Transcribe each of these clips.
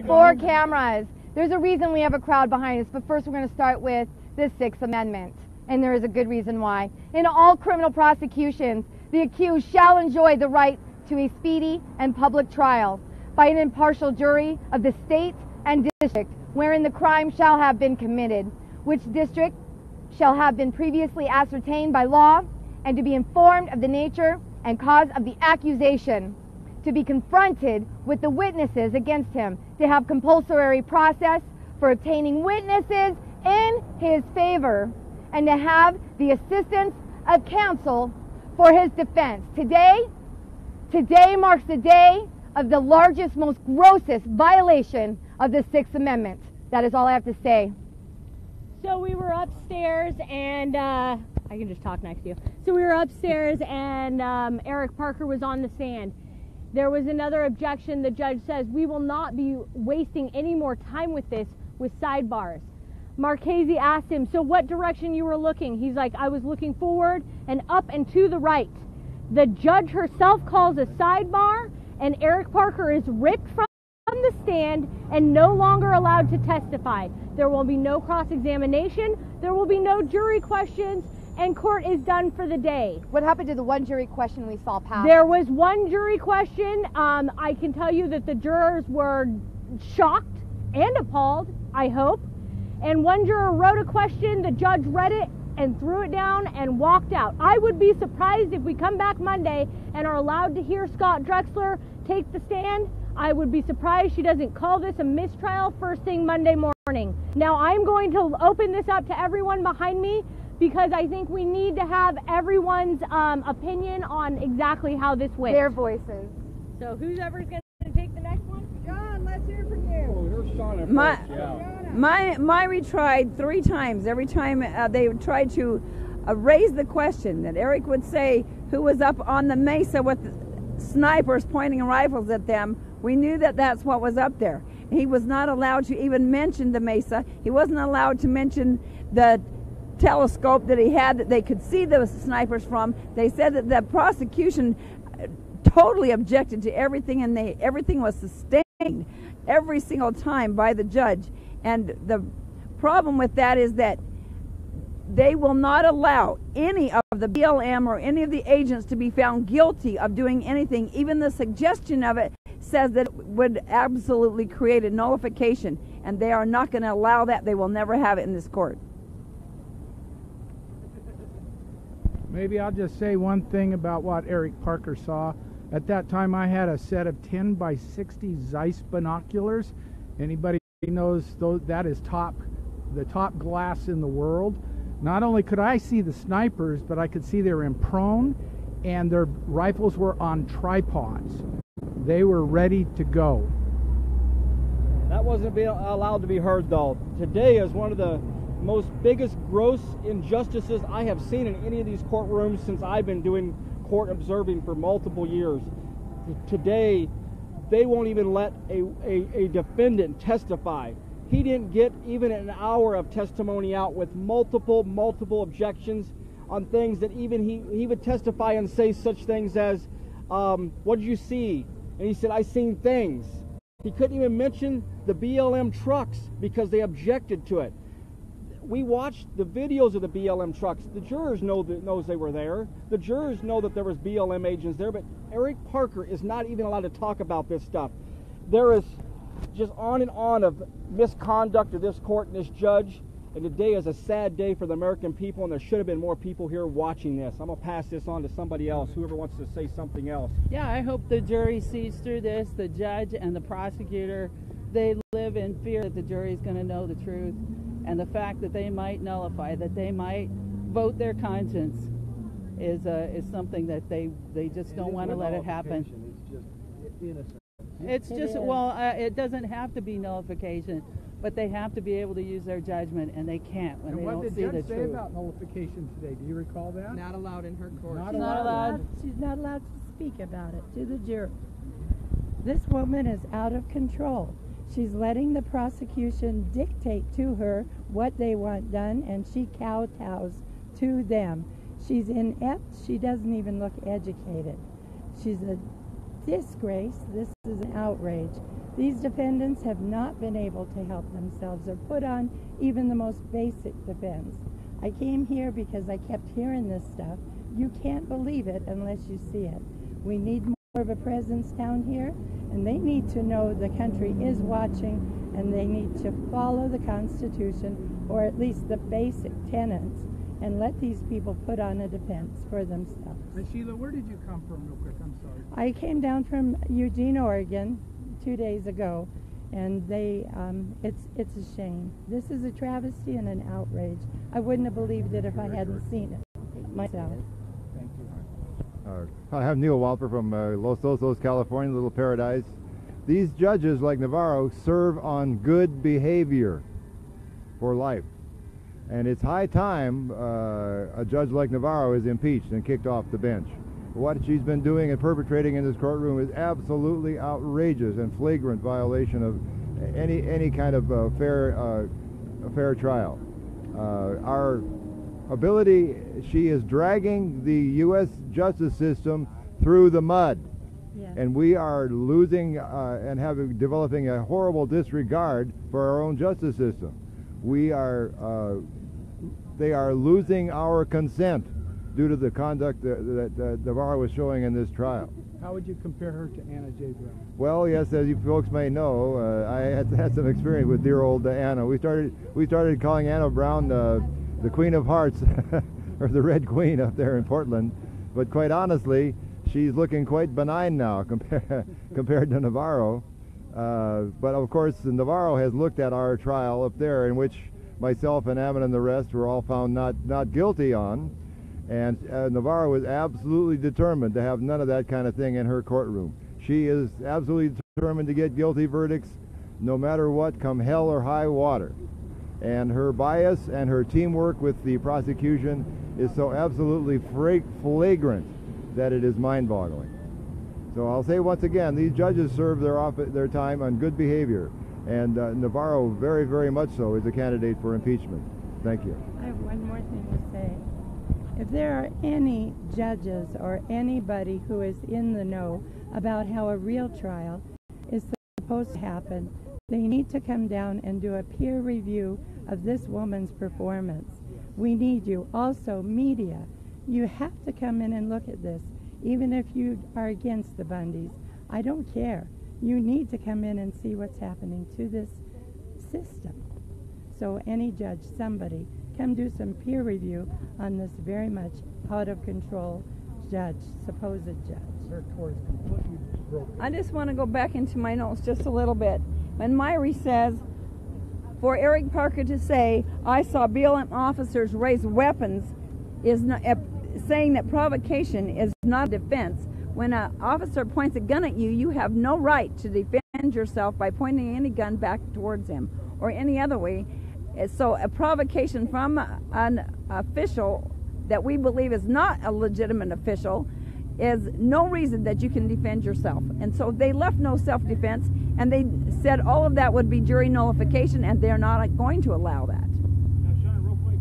4 cameras. There's a reason we have a crowd behind us, but first we're going to start with the Sixth Amendment, and there is a good reason why. In all criminal prosecutions, the accused shall enjoy the right to a speedy and public trial by an impartial jury of the state and district wherein the crime shall have been committed, which district shall have been previously ascertained by law, and to be informed of the nature and cause of the accusation, to be confronted with the witnesses against him, to have compulsory process for obtaining witnesses in his favor, and to have the assistance of counsel for his defense. Today marks the day of the largest, most grossest violation of the Sixth Amendment. That is all I have to say. So we were upstairs and, I can just talk next to you. So we were upstairs and Eric Parker was on the stand. There was another objection. The judge says, we will not be wasting any more time with this with sidebars. Marchese asked him, so what direction you were looking? He's like, I was looking forward and up and to the right. The judge herself calls a sidebar, and Eric Parker is ripped from the stand and no longer allowed to testify. There will be no cross-examination. There will be no jury questions, and court is done for the day. What happened to the one jury question we saw pass? There was one jury question. I can tell you that the jurors were shocked and appalled, I hope. And one juror wrote a question, the judge read it and threw it down and walked out. I would be surprised if we come back Monday and are allowed to hear Scott Drexler take the stand. I would be surprised she doesn't call this a mistrial first thing Monday morning. Now I'm going to open this up to everyone behind me because I think we need to have everyone's opinion on exactly how this went. Their voices. So who's ever going to take the next one? John, let's hear from you. Oh, here's Shauna first, yeah. My retried 3 times. Every time they tried to raise the question that Eric would say who was up on the mesa with snipers pointing rifles at them. We knew that that's what was up there. He was not allowed to even mention the mesa. He wasn't allowed to mention the telescope that he had that they could see the snipers from. They said that the prosecution totally objected to everything, and everything was sustained every single time by the judge. And the problem with that is that they will not allow any of the BLM or any of the agents to be found guilty of doing anything. Even the suggestion of it says that it would absolutely create a nullification, and they are not going to allow that. They will never have it in this court. Maybe I'll just say one thing about what Eric Parker saw. At that time I had a set of 10 by 60 Zeiss binoculars. Anybody knows that is the top glass in the world. Not only could I see the snipers, but I could see they were in prone and their rifles were on tripods. They were ready to go. That wasn't being allowed to be heard, though. Today is one of the most biggest gross injustices I have seen in any of these courtrooms since I've been doing court observing for multiple years. Today, they won't even let a defendant testify. He didn't get even an hour of testimony out with multiple objections on things that even he would testify and say such things as, what did you see? And he said, I seen things. He couldn't even mention the BLM trucks because they objected to it. We watched the videos of the BLM trucks. The jurors knows they were there. The jurors know that there was BLM agents there, but Eric Parker is not even allowed to talk about this stuff. There is just on and on of misconduct of this court and this judge, and today is a sad day for the American people, and there should have been more people here watching this. I'm going to pass this on to somebody else, whoever wants to say something else. Yeah, I hope the jury sees through this, the judge and the prosecutor. They live in fear that the jury is going to know the truth, and the fact that they might nullify, that they might vote their conscience is something that they just don't want to let it happen. It's just innocent. It's just, well, it doesn't have to be nullification, but they have to be able to use their judgment, and they can't when they don't see the truth. What did the judge say about nullification today? Do you recall that? Not allowed in her court. Not Not allowed. She's not allowed to speak about it to the jury. This woman is out of control. She's letting the prosecution dictate to her what they want done, and she kowtows to them. She's inept. She doesn't even look educated. She's a disgrace. This is an outrage. These defendants have not been able to help themselves or put on even the most basic defense. I came here because I kept hearing this stuff. You can't believe it unless you see it. We need more of a presence down here, and they need to know the country is watching, and they need to follow the Constitution, or at least the basic tenets, and let these people put on a defense for themselves. And Sheila, where did you come from real quick? I'm sorry. I came down from Eugene, Oregon 2 days ago, and it's a shame. This is a travesty and an outrage. I wouldn't have believed it if I hadn't seen it myself. Thank you. I am Neil Walper from Los Osos, California, Little Paradise. These judges, like Navarro, serve on good behavior for life. And it's high time a judge like Navarro is impeached and kicked off the bench. What she's been doing and perpetrating in this courtroom is absolutely outrageous and flagrant violation of any kind of fair trial. Our ability, she is dragging the U.S. justice system through the mud. Yeah. And we are losing and developing a horrible disregard for our own justice system. They are losing our consent due to the conduct that Navarro was showing in this trial. How would you compare her to Anna J. Brown? Well, yes, as you folks may know, I had some experience with dear old Anna. We started calling Anna Brown the Queen of Hearts, or the Red Queen up there in Portland. But quite honestly, she's looking quite benign now compared to Navarro. But of course, Navarro has looked at our trial up there, in which myself and Ammon and the rest were all found not guilty on. And Navarro is absolutely determined to have none of that kind of thing in her courtroom. She is absolutely determined to get guilty verdicts no matter what, come hell or high water. And her bias and her teamwork with the prosecution is so absolutely flagrant that it is mind-boggling. So I'll say once again, these judges serve their time on good behavior, and Navarro very, very much so is a candidate for impeachment. Thank you. I have one more thing to say. If there are any judges or anybody who is in the know about how a real trial is supposed to happen, they need to come down and do a peer review of this woman's performance. We need you. Also, media, you have to come in and look at this, even if you are against the Bundys. I don't care. You need to come in and see what's happening to this system. So any judge, somebody, come do some peer review on this very much out of control judge, supposed judge. Her tour is completely broken. I just want to go back into my notes just a little bit. When Myrie says, for Eric Parker to say, I saw BLM officers raise weapons, is not, saying that provocation is not a defense. When an officer points a gun at you, you have no right to defend yourself by pointing any gun back towards him or any other way. So a provocation from an official that we believe is not a legitimate official is no reason that you can defend yourself. And so they left no self-defense, and they said all of that would be jury nullification, and they're not going to allow that. Now, Sean, real quick,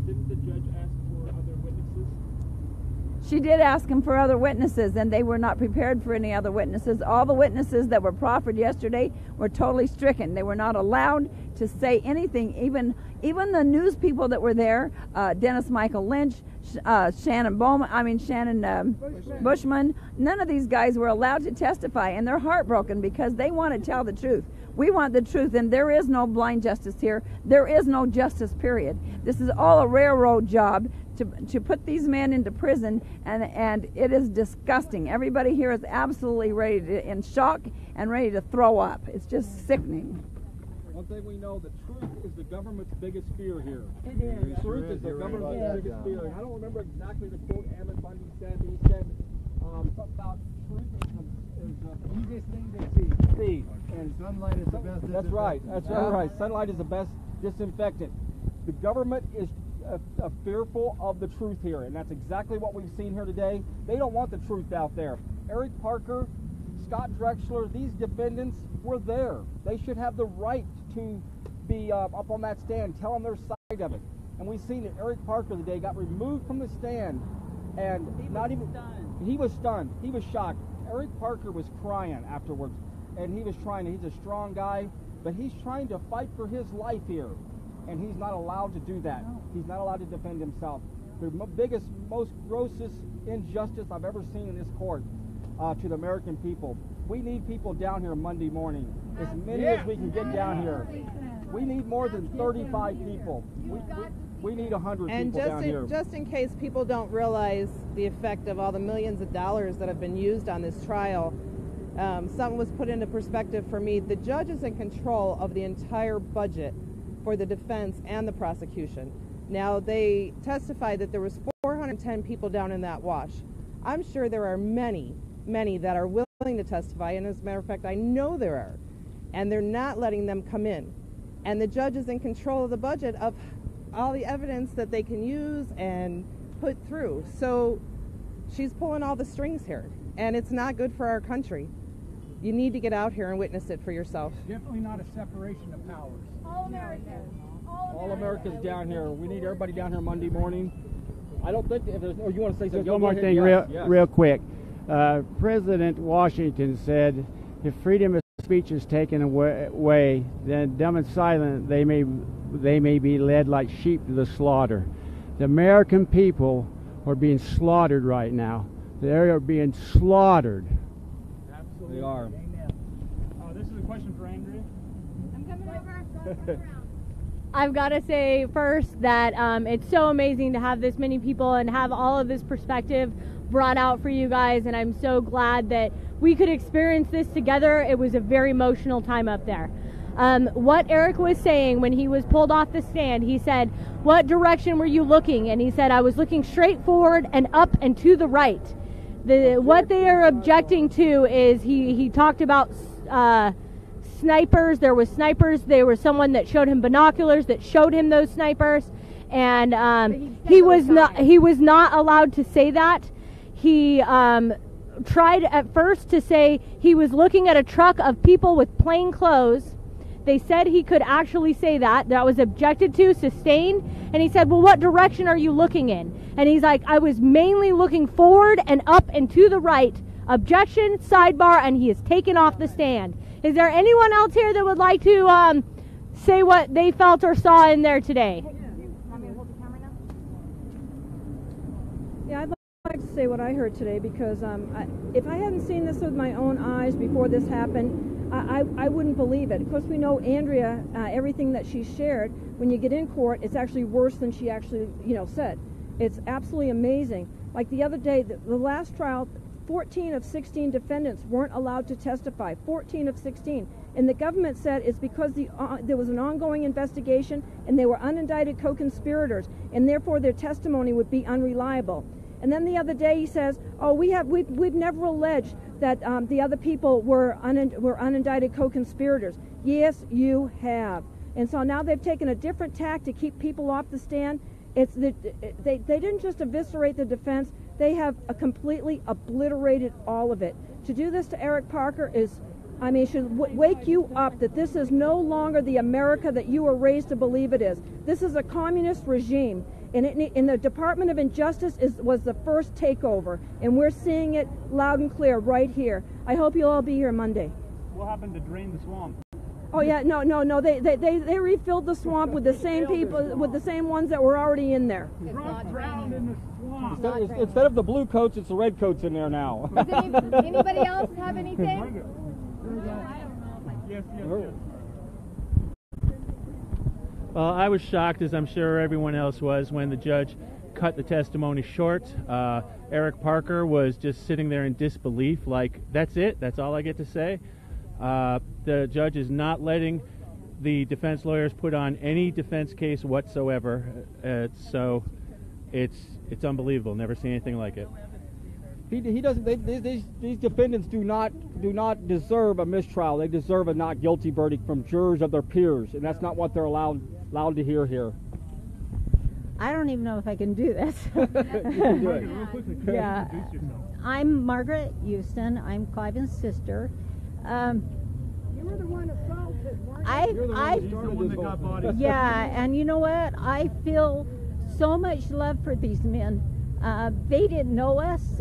didn't the judge ask for other witnesses? She did ask him for other witnesses, and they were not prepared for any other witnesses. All the witnesses that were proffered yesterday were totally stricken. They were not allowed to say anything. Even the news people that were there, Dennis Michael Lynch, Shannon Bushman, none of these guys were allowed to testify, and they're heartbroken because they want to tell the truth. We want the truth, and there is no blind justice here. There is no justice, period. This is all a railroad job to put these men into prison, and it is disgusting. Everybody here is absolutely in shock and ready to throw up. It's just sickening. One thing we know, the truth is the government's biggest fear here. It is. The truth is the government's biggest fear. And I don't remember exactly the quote Ammon Bundy said, but he said something about truth is the easiest thing to see. And sunlight is the best disinfectant. That's right. That's right. Sunlight is the best disinfectant. The government is fearful of the truth here, and that's exactly what we've seen here today. They don't want the truth out there. Eric Parker, Scott Drexler, these defendants were there. They should have the right to be up on that stand, telling their side of it. And we've seen that Eric Parker today got removed from the stand, and he was stunned. He was shocked. Eric Parker was crying afterwards. and he's a strong guy, but he's trying to fight for his life here, and he's not allowed to do that. He's not allowed to defend himself. The biggest, most grossest injustice I've ever seen in this court to the American people. We need people down here Monday morning, as many as we can get down here. We need more than 35 people. We need 100 people down here. And just in case people don't realize the effect of all the millions of dollars that have been used on this trial, something was put into perspective for me. The judge is in control of the entire budget for the defense and the prosecution. Now, they testified that there was 410 people down in that wash. I'm sure there are many that are willing to testify, and as a matter of fact, I know there are, and they're not letting them come in. And the judge is in control of the budget of all the evidence that they can use and put through. So she's pulling all the strings here, and it's not good for our country. You need to get out here and witness it for yourself. Definitely not a separation of powers. All Americans. All Americans down here. We need everybody down here Monday morning. I don't think if there's, oh, you want to say something? One more thing, yes. real quick. President Washington said, if freedom of speech is taken away, then dumb and silent they may be led like sheep to the slaughter. The American people are being slaughtered right now. They are being slaughtered. Absolutely. They are. Amen. This is a question for Andrea. I'm coming over. I've got to say first that it's so amazing to have this many people and have all of this perspective brought out for you guys, and I'm so glad that we could experience this together. It was a very emotional time up there. What Eric was saying when he was pulled off the stand, he said, "What direction were you looking?" And he said, "I was looking straight forward and up and to the right." What they are objecting to is he talked about snipers. There was snipers. There was someone that showed him binoculars that showed him those snipers, and he was not allowed to say that. He tried at first to say he was looking at a truck of people with plain clothes. They said he could actually say that. That was objected to, sustained. And he said, "Well, what direction are you looking in?" And he's like, "I was mainly looking forward and up and to the right." Objection, sidebar, and he is taken off the stand. Is there anyone else here that would like to say what they felt or saw in there today? Yeah, I'd like to say what I heard today, because if I hadn't seen this with my own eyes before this happened, I wouldn't believe it. Of course, we know Andrea, everything that she shared. When you get in court, it's actually worse than she actually, said. It's absolutely amazing. Like the other day, the last trial, 14 of 16 defendants weren't allowed to testify. 14 of 16. And the government said it's because there was an ongoing investigation and they were unindicted co-conspirators, and therefore their testimony would be unreliable. And then the other day he says, "Oh, we've never alleged that the other people were unindicted co-conspirators." Yes, you have. And so now they've taken a different tack to keep people off the stand. They didn't just eviscerate the defense; they have completely obliterated all of it. To do this to Eric Parker should wake you up that this is no longer the America that you were raised to believe it is. This is a communist regime. And the Department of Injustice was the first takeover, and we're seeing it loud and clear right here. I hope you'll all be here Monday. What happened to drain the swamp? Oh yeah, no. They refilled the swamp with the same people, with the same ones that were already in there. Drowned in the swamp. Instead of the blue coats, it's the red coats in there now. Does anybody else have anything? Yes. Well, I was shocked, as I'm sure everyone else was, when the judge cut the testimony short. Eric Parker was just sitting there in disbelief, like, that's it? That's all I get to say? The judge is not letting the defense lawyers put on any defense case whatsoever. So it's unbelievable. Never seen anything like it. He doesn't. These defendants do not deserve a mistrial. They deserve a not guilty verdict from jurors of their peers, and that's not what they're allowed to hear here. I don't even know if I can do this. You can do it. Yeah, I'm Margaret Houston. I'm Cliven's sister. You were the one assaulted, weren't you? You're the one that got bodied. Yeah, and you know what? I feel so much love for these men. They didn't know us,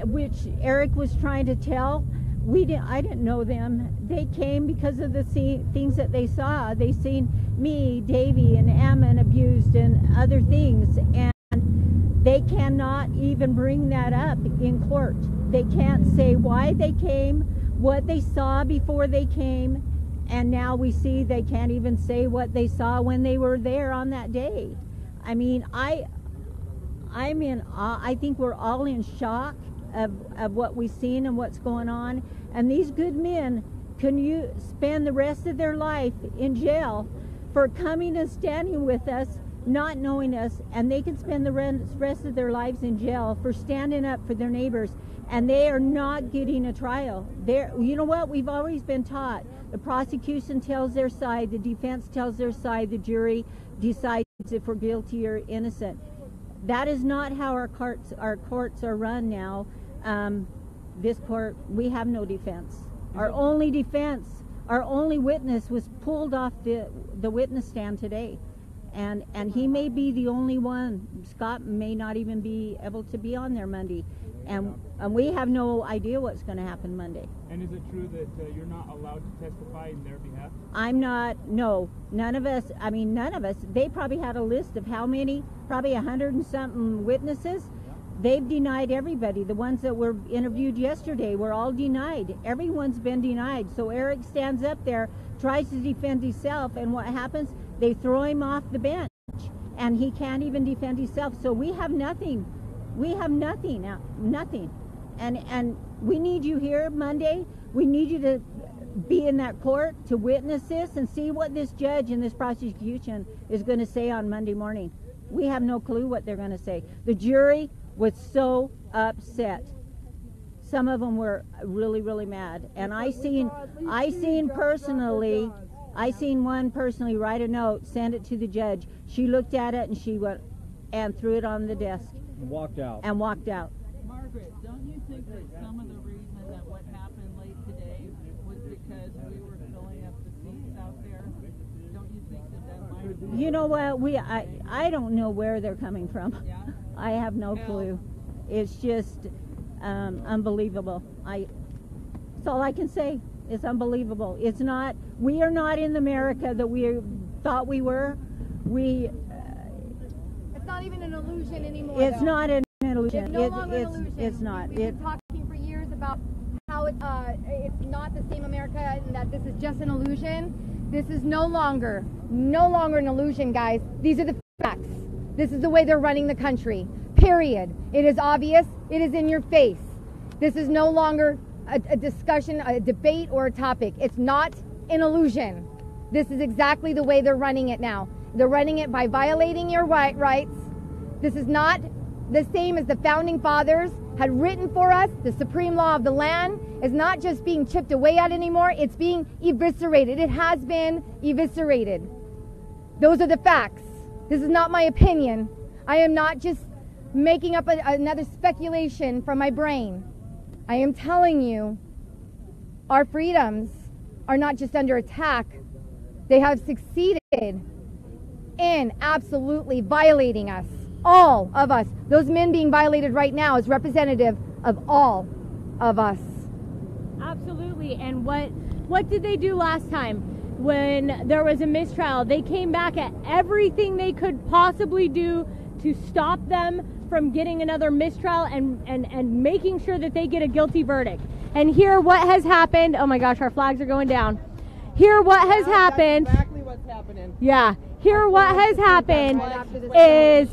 which Eric was trying to tell, I didn't know them. They came because of the things that they saw. They seen me, Davy, and Ammon abused and other things, and they cannot even bring that up in court. They can't say why they came, what they saw before they came, and now we see they can't even say what they saw when they were there on that day. I mean, I'm in awe. I think we're all in shock of what we've seen and what's going on. And these good men, can you spend the rest of their life in jail for coming and standing with us, not knowing us, and they can spend the rest of their lives in jail for standing up for their neighbors, and they are not getting a trial. You know what? We've always been taught. The prosecution tells their side, the defense tells their side, the jury decides if we're guilty or innocent. That is not how our courts are run now. This court, we have no defense. Our only defense, our only witness was pulled off the witness stand today. And he may be the only one. Scott may not even be able to be on there Monday. And we have no idea what's going to happen Monday. And is it true that you're not allowed to testify in their behalf? I'm not, no. None of us. They probably had a list of how many, probably 100 and something witnesses. They've denied everybody. The ones that were interviewed yesterday were all denied. Everyone's been denied. So Eric stands up there, tries to defend himself, and what happens? They throw him off the bench, and he can't even defend himself. So we have nothing. We have nothing now, nothing. And we need you here Monday. We need you to be in that court to witness this and see what this judge and this prosecution is going to say on Monday morning. We have no clue what they're going to say. The jury was so upset. Some of them were really, really mad. And I seen one personally write a note, send it to the judge. She looked at it and she went and threw it on the desk. And walked out. Margaret, don't you think that some of the reason that what happened late today was because we were filling up the seats out there? Don't you think that might have been? You know what? I don't know where they're coming from. Yeah? I have no clue. It's just unbelievable. That's all I can say. It's unbelievable. It's not. We are not in the America that we thought we were. It's not even an illusion anymore. It's not an illusion. It's no longer an illusion. It's not. We've been talking for years about how it's not the same America and that this is just an illusion. This is no longer an illusion, guys. These are the facts. This is the way they're running the country. Period. It is obvious. It is in your face. This is no longer a discussion, a debate, or a topic. It's not an illusion. This is exactly the way they're running it now. They're running it by violating your rights. This is not the same as the founding fathers had written for us. The supreme law of the land is not just being chipped away at anymore. It's being eviscerated. It has been eviscerated. Those are the facts. This is not my opinion. I am not just making up another speculation from my brain. I am telling you, our freedoms are not just under attack. They have succeeded in absolutely violating us. All of us. Those men being violated right now is representative of all of us. Absolutely. And what did they do last time when there was a mistrial? They came back at everything they could possibly do to stop them from getting another mistrial and making sure that they get a guilty verdict. And here what has happened. Oh my gosh, our flags are going down. Here what has happened. That's exactly what's happening. Yeah. Here what has happened is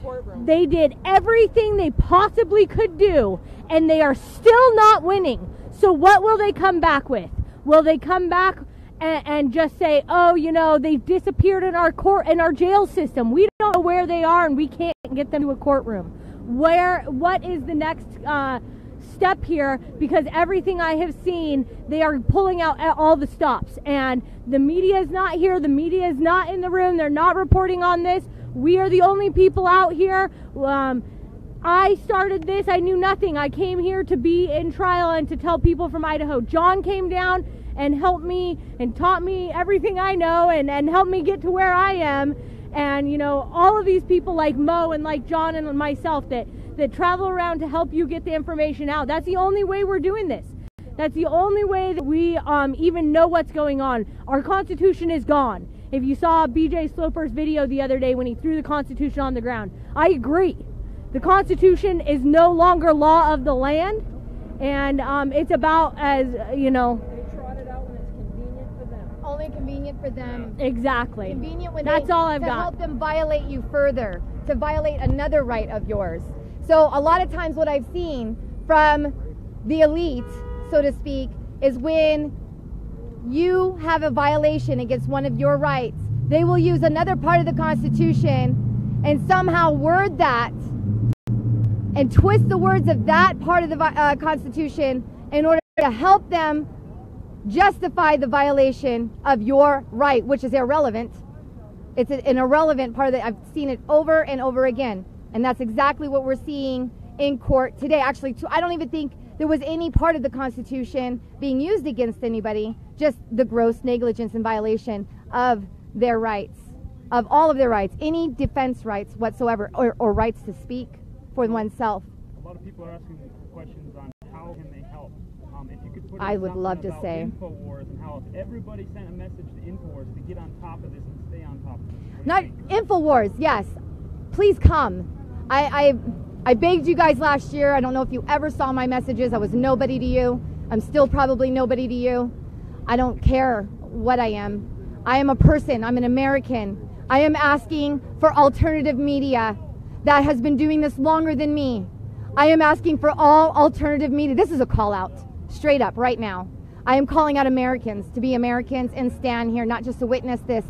they did everything they possibly could do, and they are still not winning. So what will they come back with? Will they come back and just say, oh, you know, they've disappeared in our court, in our jail system. We don't know where they are, and we can't get them to a courtroom. What is the next step here? Because everything I have seen, they are pulling out all the stops, and the media is not here. The media is not in the room. They're not reporting on this. We are the only people out here. I started this. I knew nothing. I came here to be in trial and to tell people from Idaho. John came down and helped me and taught me everything I know and helped me get to where I am. And, you know, all of these people like Mo and like John and myself that travel around to help you get the information out. That's the only way we're doing this. That's the only way that we even know what's going on. Our Constitution is gone. If you saw BJ Sloper's video the other day when he threw the Constitution on the ground, I agree. The Constitution is no longer law of the land, and it's about, as you know, They trot it out when it's convenient for them. Only convenient for them. exactly. Convenient when That's all I've to got. help them violate you further, to violate another right of yours. So a lot of times what I've seen from the elite, so to speak, is when you have a violation against one of your rights, they will use another part of the Constitution and somehow word that and twist the words of that part of the Constitution in order to help them justify the violation of your right, which is irrelevant. It's an irrelevant part of it. I've seen it over and over again. And that's exactly what we're seeing in court today. Actually, I don't even think there was any part of the Constitution being used against anybody, just the gross negligence and violation of their rights, of all of their rights, any defense rights whatsoever, or rights to speak for oneself. A lot of people are asking questions on how can they help. If you could put I would love to about say. InfoWars and how if everybody sent a message to InfoWars to get on top of this and stay on top of it. Not InfoWars, yes. Please come. I begged you guys last year. I don't know if you ever saw my messages. I was nobody to you. I'm still probably nobody to you. I don't care what I am. I am a person. I'm an American. I am asking for alternative media that has been doing this longer than me. I am asking for all alternative media. This is a call out, straight up, right now. I am calling out Americans to be Americans and stand here, not just to witness this,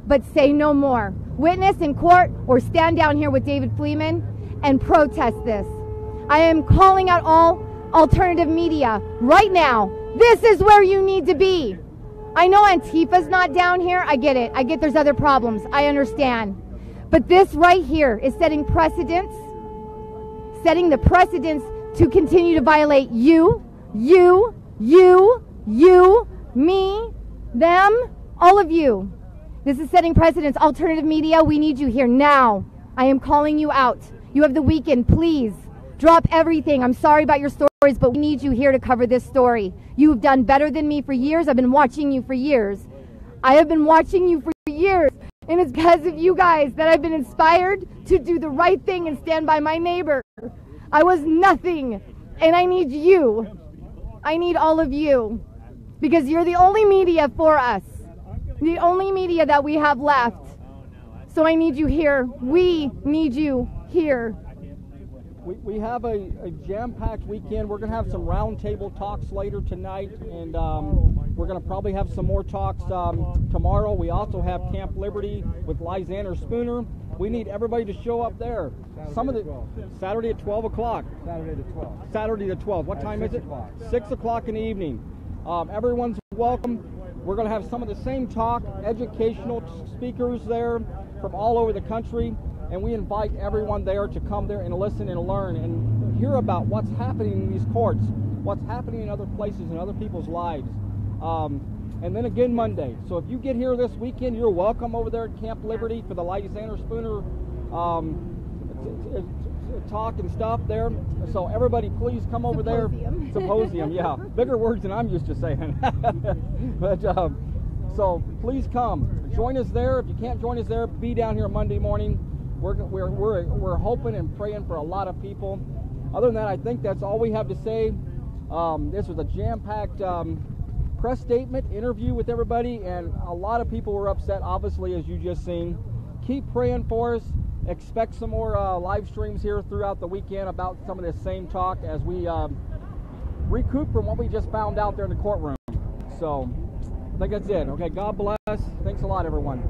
but say no more. Witness in court or stand down here with David Fleeman and protest this. I am calling out all alternative media right now. This is where you need to be. I know Antifa's not down here. I get it. I get there's other problems. I understand. But this right here is setting precedents, setting the precedents to continue to violate you, me, them, all of you. This is setting precedents. Alternative media, we need you here now. I am calling you out. You have the weekend. Please drop everything. I'm sorry about your stories, but we need you here to cover this story. You've done better than me for years. I've been watching you for years. I have been watching you for years. And it's because of you guys that I've been inspired to do the right thing and stand by my neighbor. I was nothing. And I need you. I need all of you. Because you're the only media for us. The only media that we have left. So I need you here. We need you here. We have a jam-packed weekend. We're going to have some roundtable talks later tonight, and we're going to probably have some more talks tomorrow. We also have Camp Liberty with Lysander Spooner. We need everybody to show up there. Saturday at 12 o'clock. Saturday at 12. What time is it? 6 o'clock in the evening. Everyone's welcome. We're going to have some of the same talk, educational speakers there from all over the country. And we invite everyone there to come there and listen and learn and hear about what's happening in these courts, what's happening in other places in other people's lives. And then again Monday. So if you get here this weekend, you're welcome over there at Camp Liberty for the Lysander Spooner talk and stuff there. So everybody please come over there. Symposium, yeah. Bigger words than I'm used to saying. But so please come. Join us there. If you can't join us there, be down here Monday morning. We're hoping and praying for a lot of people. Other than that, I think that's all we have to say. This was a jam-packed press statement, interview with everybody, and a lot of people were upset, obviously, as you just seen. Keep praying for us. Expect some more live streams here throughout the weekend about some of this same talk as we recoup from what we just found out there in the courtroom. So I think that's it. Okay, God bless. Thanks a lot, everyone.